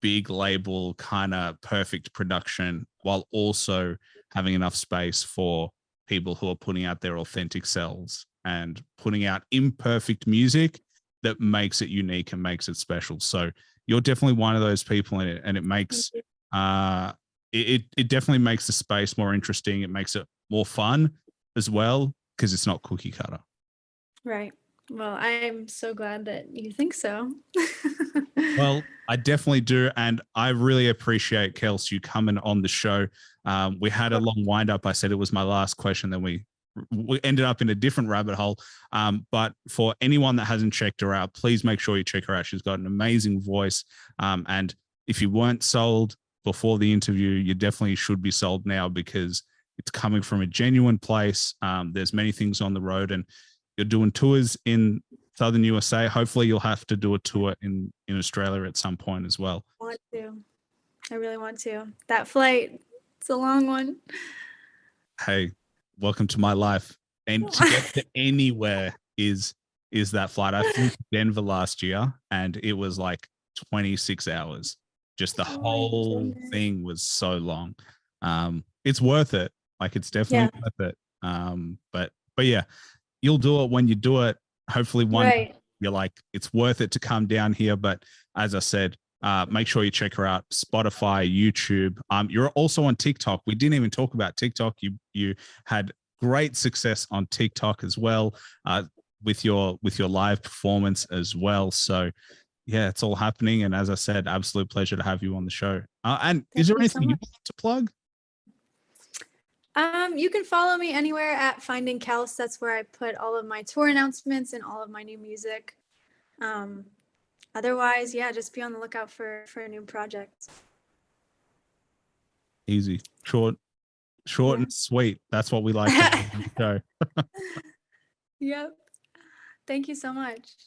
big label kind of perfect production, while also having enough space for people who are putting out their authentic selves and putting out imperfect music that makes it unique and makes it special. So you're definitely one of those people in it, and it makes it definitely makes the space more interesting. It makes it more fun as well, because it's not cookie cutter.
Right. Well, I'm so glad that you think so.
Well, I definitely do. And I really appreciate, KELS, you coming on the show. We had a long wind up. I said it was my last question. Then we ended up in a different rabbit hole. But for anyone that hasn't checked her out, please make sure you check her out. She's got an amazing voice. And if you weren't sold before the interview, you definitely should be sold now, because it's coming from a genuine place. There's many things on the road, and you're doing tours in Southern USA. Hopefully you'll have to do a tour in Australia at some point as well.
I really want to. That flight, it's a long one.
Hey, welcome to my life. And to get to anywhere is that flight. I flew to Denver last year, and it was like 26 hours. Just the whole thing was so long. It's worth it. Like, it's definitely worth it. But yeah, you'll do it when you do it. Hopefully you're like, it's worth it to come down here. But as I said, make sure you check her out. Spotify, YouTube. You're also on TikTok. We didn't even talk about TikTok. You had great success on TikTok as well, with your live performance as well. So yeah, it's all happening. And as I said, absolute pleasure to have you on the show. And is there anything you want to plug?
You can follow me anywhere at Finding KELS. That's where I put all of my tour announcements and all of my new music. Otherwise, yeah, just be on the lookout for new projects.
Easy, short and sweet. That's what we like to do on the show.
Yep. Thank you so much.